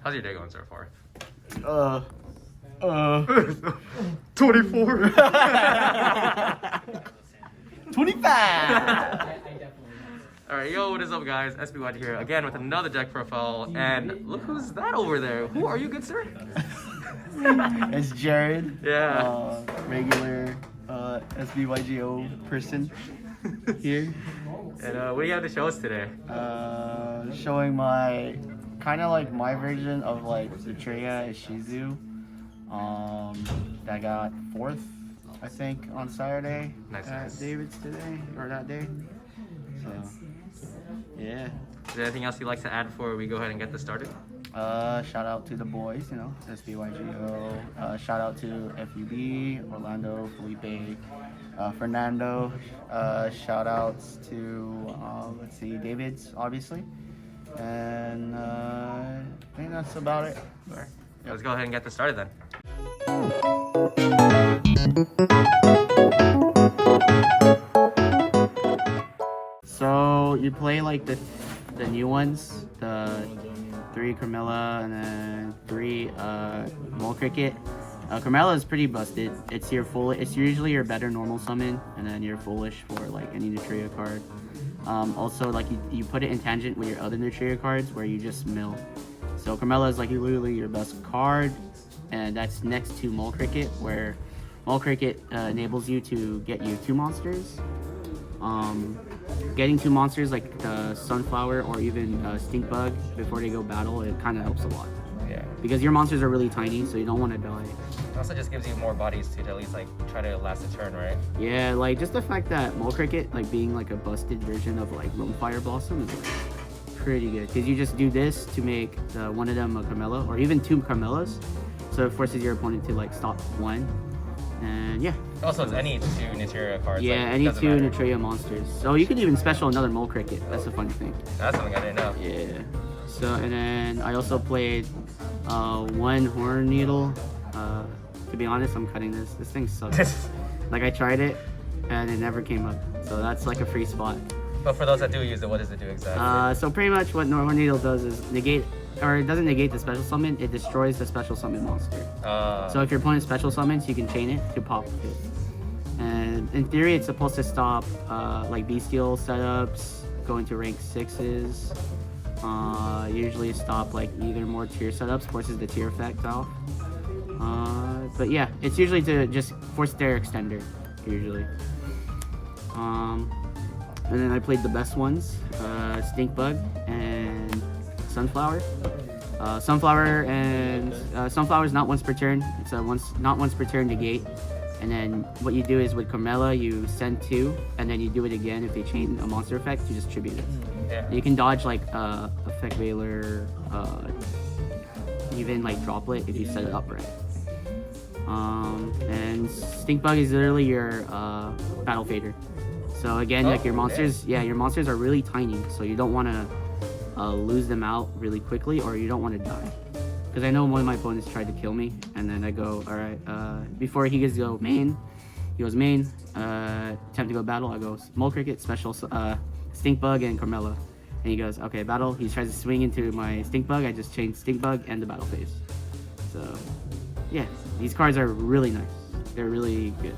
How's your day going so far? 24. 25. Alright, yo, what is up guys? Sbygo here again with another deck profile, and look who's that over there. Who are you, good sir? It's Jared. Yeah. Regular Sbygo person here. And what do you have to show us today? Showing my kind of like my version of like Naturia Ishizu. That got 4th, I think, on Saturday at David's today or that day. So yeah. Is there anything else you'd like to add before we go ahead and get this started? Shout out to the boys, you know, Sbygo. Shout out to FUB, Orlando, Felipe, Fernando. Shout outs to let's see, David's obviously, and I think that's about it. Alright. Let's go ahead and get this started then. So you play like the new ones, the 3 Carmilla and then 3 Mole Cricket. Carmilla is pretty busted. It's usually your better normal summon, and then you're foolish for like any Naturia card. Also, like you put it in tangent with your other Naturia cards where you just mill. So Carmilla is like literally your best card, and that's next to Mole Cricket, where Mole Cricket enables you to get you 2 monsters. Getting 2 monsters like Sunflower or even Stink Bug before they go battle, it kind of helps a lot. Yeah. Because your monsters are really tiny, so you don't want to die. It also just gives you more bodies to at least like try to last a turn, right? Yeah, like just the fact that Mole Cricket, like being like a busted version of like Fire Blossom, is like pretty good. Because you just do this to make one of them a Carmilla, or even 2 Carmillas. So it forces your opponent to like stop 1. And yeah. Also, it's any 2 Naturia cards. Yeah, like, any 2 Naturia monsters. So you can even special another Mole Cricket. That's the funny thing. That's something I didn't know. Yeah. So, and then I also played 1 Horn Needle. To be honest, I'm cutting this. This thing sucks. Like I tried it, and it never came up. So that's like a free spot. But for those that do use it, what does it do exactly? So pretty much what Horn Needle does is negate, or it doesn't negate the special summon, it destroys the special summon monster. So if your opponent special summons, you can chain it to pop it. And in theory, it's supposed to stop like bestial setups, going to rank 6s. Usually stop like either more tier setups, forces the tier effect off. But yeah, it's usually to just force their extender, usually. And then I played the best ones, Stink Bug and Sunflower. Sunflower is not once per turn. It's not once per turn negate. And then what you do is with Carmilla, you send 2, and then you do it again. If they chain a monster effect, you just tribute it. Yeah. You can dodge like Effect Veiler, even like Droplet if you set it up right. And Stink Bug is literally your battle fader. So again, like your monsters, your monsters are really tiny, so you don't want to lose them out really quickly, or you don't want to die. Because I know one of my opponents tried to kill me, and then I go, all right, before he goes main, attempt to go battle, I go Mole Cricket, special Stink Bug, and Carmilla. And he goes, okay, battle. He tries to swing into my Stink Bug. I just change Stink Bug and the battle phase. So, yeah, these cards are really nice. They're really good.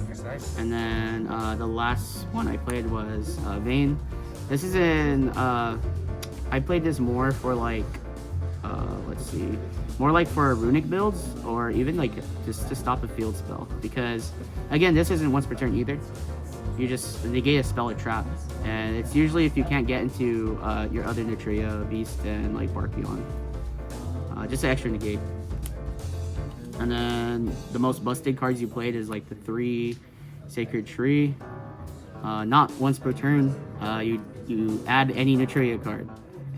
That's nice. And then the last one I played was Vayne. This is I played this more for like, let's see, more like for runic builds, or even like just to stop a field spell. Because again, this isn't once per turn either. You just negate a spell or trap, and it's usually if you can't get into your other Naturia, Beast, and like Barkion. Just an extra negate. And then the most busted cards you played is like the 3 Sacred Tree. Not once per turn. You add any Naturia card,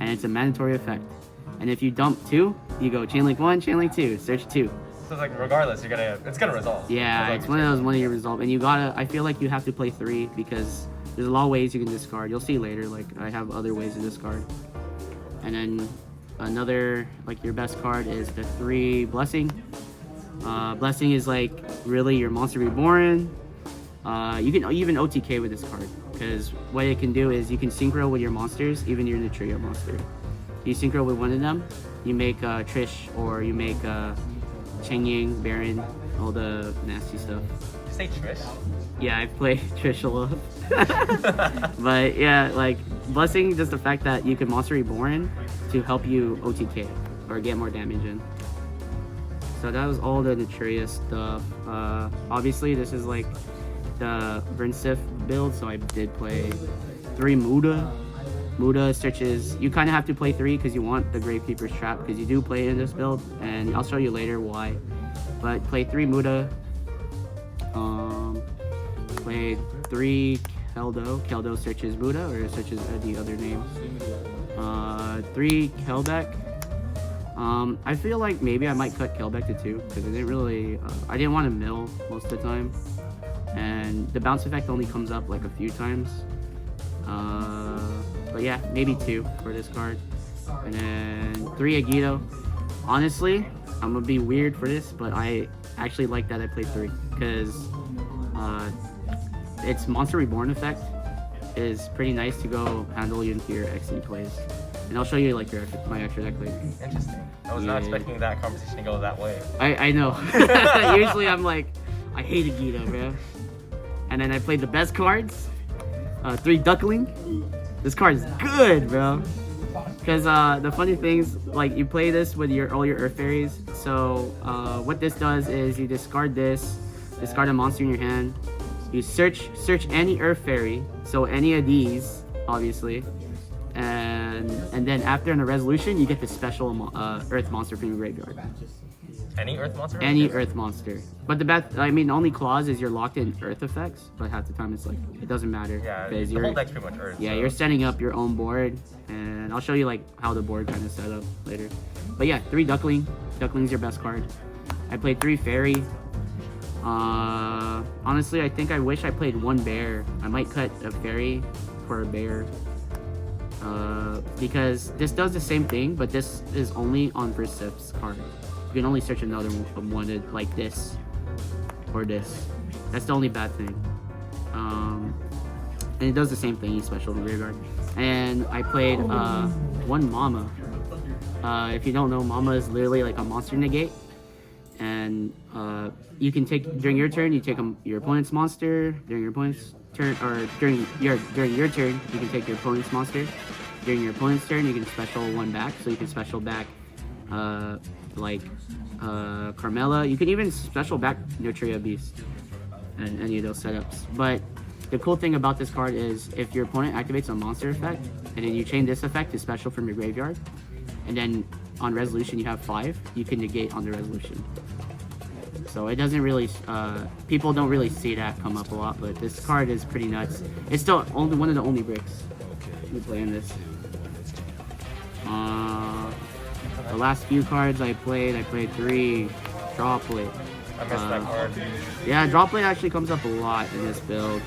and it's a mandatory effect. And if you dump 2, you go Chain Link 1, Chain Link 2, search 2. So it's like regardless, it's gonna resolve. Yeah, it's one of those resolve, and you gotta. I feel like you have to play 3 because there's a lot of ways you can discard. You'll see later. Like I have other ways to discard. And then another like your best card is the 3 Blessing. Blessing is like really your Monster Reborn. You can even OTK with this card, because what it can do is you can synchro with your monsters, even your Naturia monster. you synchro with one of them, you make Trish or you make Cheng Ying, Baron, all the nasty stuff. You say Trish? Yeah, I play Trish a lot. But yeah, like Blessing, just the fact that you can Monster Reborn to help you OTK or get more damage in. So that was all the Naturia stuff. Obviously, this is like the Vernsif build, so I did play 3 Muda. Muda searches, you kind of have to play 3 because you want the Gravekeeper's Trap, because you do play in this build, and I'll show you later why. But play 3 Muda. Played 3 Keldo. Keldo searches Muda, or searches the other names. 3 Kelbeck. I feel like maybe I might cut Kelbeck to 2 because I didn't really, I didn't want to mill most of the time, and the bounce effect only comes up like a few times. But yeah, maybe 2 for this card, and then 3 Yugioh. Honestly, I'm gonna be weird for this, but I actually like that I played 3 because its Monster Reborn effect is pretty nice to go handle into your XE plays. And I'll show you like my extra deck later. Interesting. I was not expecting that conversation to go that way. I know. Usually I'm like, I hate Yugioh, bro. And then I played the best cards. 3 Duckling. This card is good, bro. Because the funny things, like you play this with all your Earth Fairies. So what this does is you discard this, discard a monster in your hand. You search any Earth Fairy, so any of these, obviously. And then after in a resolution, you get the special Earth monster from your graveyard. Any Earth monster? Any Earth monster. But the only clause is you're locked in Earth effects, but half the time it's like, it doesn't matter. Yeah, the whole deck's pretty much Earth. Yeah, so. You're setting up your own board, and I'll show you like how the board kind of set up later. But yeah, 3 Duckling. Duckling's your best card. I played 3 Fairy. Honestly, I think I wish I played 1 Bear. I might cut a Fairy for a Bear. Because this does the same thing, but this is only on Versif's card. You can only search another one like this or this. That's the only bad thing. And it does the same thing, you special in the graveyard. And I played 1 Mama. If you don't know, Mama is literally like a monster negate. And you can take, during your turn, you take your opponent's monster. During your opponent's turn, or during your turn, you can take your opponent's monster. During your opponent's turn, you can special 1 back. So you can special back Carmella. You can even special back Nutria Beast and any of those setups. But the cool thing about this card is if your opponent activates a monster effect, and then you chain this effect to special from your graveyard, and then on resolution you have 5, you can negate on the resolution. So it doesn't really, people don't really see that come up a lot, but this card is pretty nuts. It's still only one of the only bricks we play in this. The last few cards I played 3 Droplet. I missed that card. Yeah, Droplet actually comes up a lot in this build.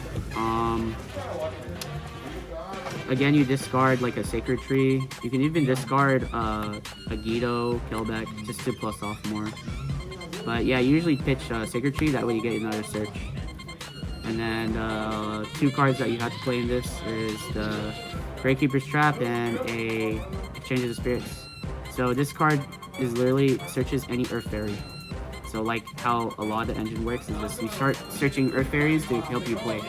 Again, you discard like a Sacred Tree. You can even discard a Yugioh, Kelbeck, just to plus off more. But yeah, you usually pitch Sacred Tree, that way you get another search. And then 2 cards that you have to play in this is the Gravekeeper's Trap and a Change of the Spirits. So this card is literally searches any Earth Fairy. So like how a lot of the engine works is just you start searching Earth Fairies to help you play.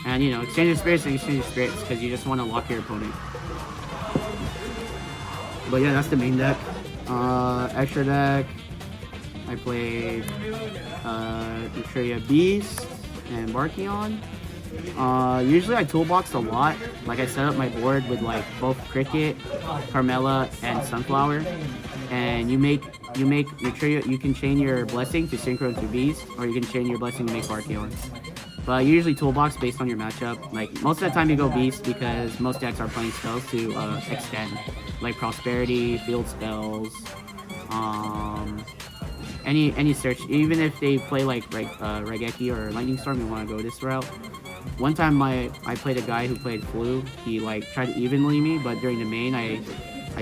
And you know, Exchange of Spirits and Exchange of Spirits because you just want to lock your opponent. But yeah, that's the main deck. Extra deck, I played Naturia Beast and Barkion. Usually I toolbox a lot. Like I set up my board with like both Cricket, Carmella, and Sunflower. And you make Naturia, you can chain your Blessing to synchro to Beast, or you can chain your Blessing to make Barkion. But you usually toolbox based on your matchup. Like most of the time you go Beast because most decks are playing spells to extend, like Prosperity, Field Spells, any search. Even if they play like Regeki or Lightning Storm, you want to go this route. One time I played a guy who played Flu. He like tried to evenly me, but during the main I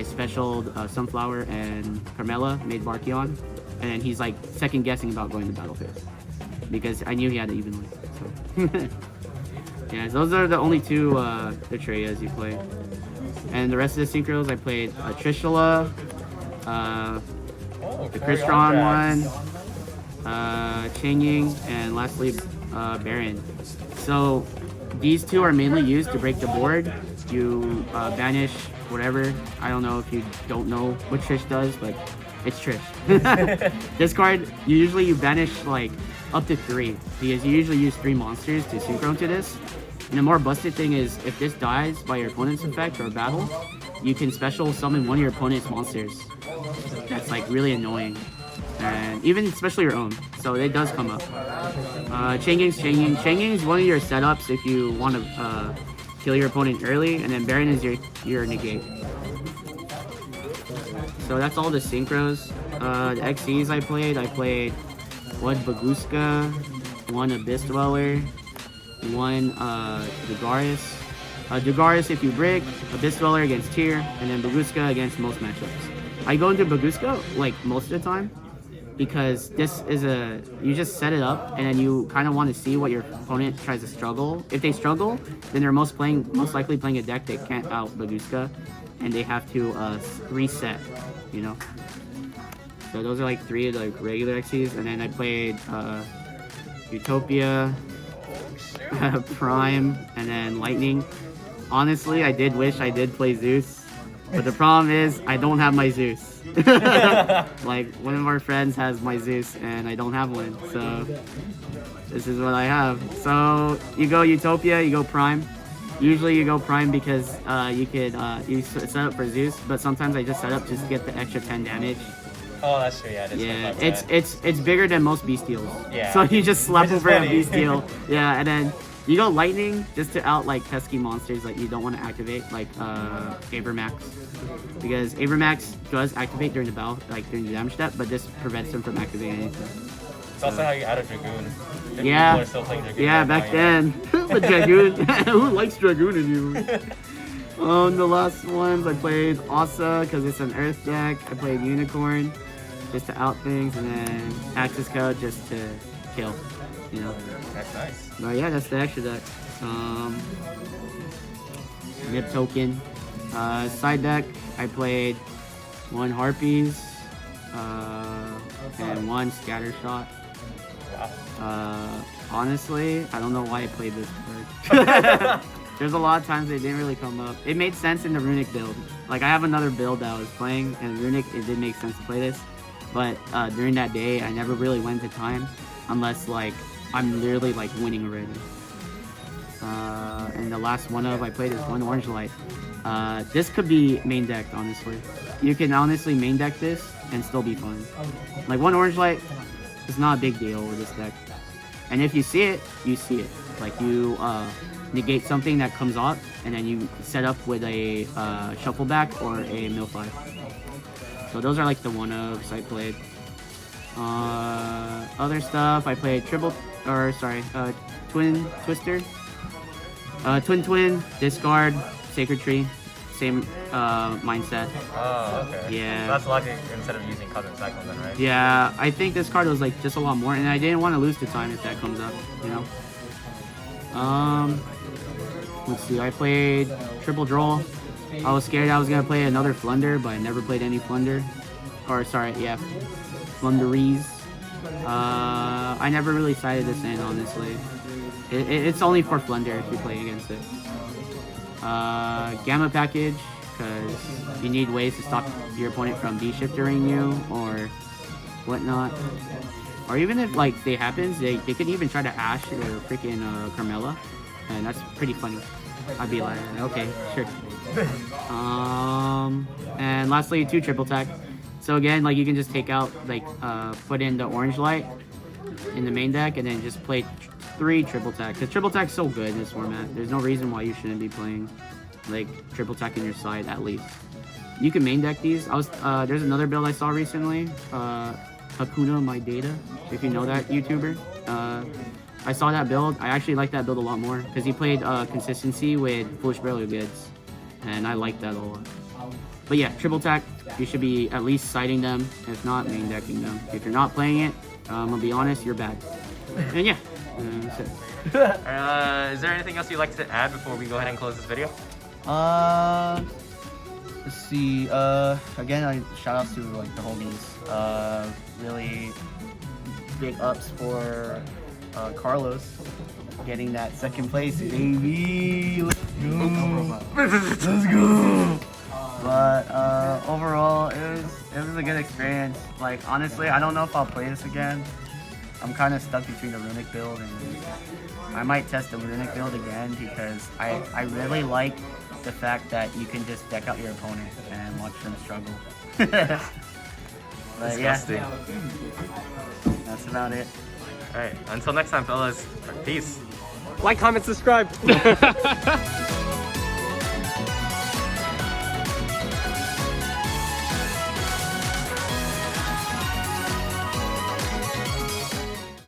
specialed Sunflower and Carmella, made Barkion, and then he's like second guessing about going to battle phase because I knew he had it evenly. So yeah, those are the only 2 Natrias you play. And the rest of the synchros, I played Trishula, the Crystron one, Changying, and lastly Baron. So these two are mainly used to break the board. You banish whatever. I don't know if you don't know what Trish does, but it's Trish. This card, you banish like up to 3 because you usually use 3 monsters to synchro to this. And the more busted thing is if this dies by your opponent's effect or battle, you can special summon one of your opponent's monsters. That's like really annoying. And even especially your own. So it does come up. Changying's Changying. Changying is one of your setups if you want to kill your opponent early, and then Baron is your negate. So that's all the synchros. The XCs I played one Baguska, one Abyss Dweller, one Dugaris. Dugaris if you brick, Abyss Dweller against tier, and then Baguska against most matchups. I go into Baguska like most of the time because this is you just set it up and then you kind of want to see what your opponent tries to struggle. If they struggle, then they're most likely playing a deck that can't out Baguska, and they have to reset, you know. So those are like 3 of the regular XCs, and then I played Utopia, Prime, and then Lightning. Honestly, I did wish I did play Zeus, but the problem is I don't have my Zeus. Like one of our friends has my Zeus and I don't have one, so this is what I have. So you go Utopia, you go Prime. Usually you go Prime because you set up for Zeus, but sometimes I just set up just to get the extra 10 damage. Oh, that's true. Yeah, it's bigger than most Bestials. Yeah. So you just slap Which is over a funny. Bestial. Yeah, and then you go Lightning just to out like pesky monsters that you don't want to activate, like Avermax, because Avermax does activate during the battle, like during the damage step, but this prevents them from activating anything. It's also how you add a Dragoon. If Yeah. people are still playing Dragoon Yeah, right back now, then. But Dragoon, who likes Dragoon in you? The last ones I played Asa because it's an Earth deck. I played Unicorn just to out things, and then Axis Code just to kill, you know. That's nice. But yeah, that's the extra deck. Nip Token. Side deck, I played 1 Harpies and 1 Scattershot. Wow. Honestly, I don't know why I played this card. There's a lot of times they didn't really come up. It made sense in the Runick build. Like I have another build that I was playing, and Runick, it did make sense to play this. But during that day, I never really went to time unless like I'm literally like winning already. And the last one I played is 1 Orange Light. This could be main decked, honestly. You can honestly main deck this and still be fun. Like 1 Orange Light is not a big deal with this deck. And if you see it, you see it. Like you negate something that comes off, and then you set up with a shuffle back or a mill 5. So those are like the one-ofs I played. Other stuff, I played Twin Twister. Twin, discard, Sacred Tree, same mindset. Oh, okay. Yeah. So that's logic instead of using Cosmic Cyclone then, right? Yeah, I think this card was like just a lot more, and I didn't want to lose to time if that comes up, you know. Let's see, I played Triple Droll. I was scared I was gonna play another Flunder, but I never played any Flunder. Or sorry, yeah, Flunderies. I never really sided this in, honestly. It's only for Flunder if you play against it. Gamma Package, because you need ways to stop your opponent from D-shiftering you or whatnot. Or even if like they happens, they could even try to Ash or freaking Carmella, and that's pretty funny. I'd be like, okay, sure. And lastly, 2 triple attack. So again, like you can just take out, like put in the Orange Light in the main deck, and then just play 3 triple attack. Because triple attack's so good in this format. There's no reason why you shouldn't be playing like triple attack in your side at least. You can main deck these. There's another build I saw recently. Hakuna My Data, if you know that YouTuber. I saw that build. I actually like that build a lot more because he played consistency with Foolish Burial Goods, and I like that a lot. But yeah, triple attack, you should be at least siding them, if not main decking them. If you're not playing it, I'm gonna be honest, you're bad. And yeah, that's it. Is there anything else you'd like to add before we go ahead and close this video? Let's see. Again, shout outs to like the homies. Really big ups for Carlos getting that second place, baby. Let's go. Let's go. But overall, it was a good experience. Like honestly, I don't know if I'll play this again. I'm kind of stuck between the Runick build and I might test the Runick build again because I really like the fact that you can just deck out your opponent and watch them struggle. But Disgusting. yeah, that's about it. Alright, until next time, fellas. Peace. Like, comment, subscribe.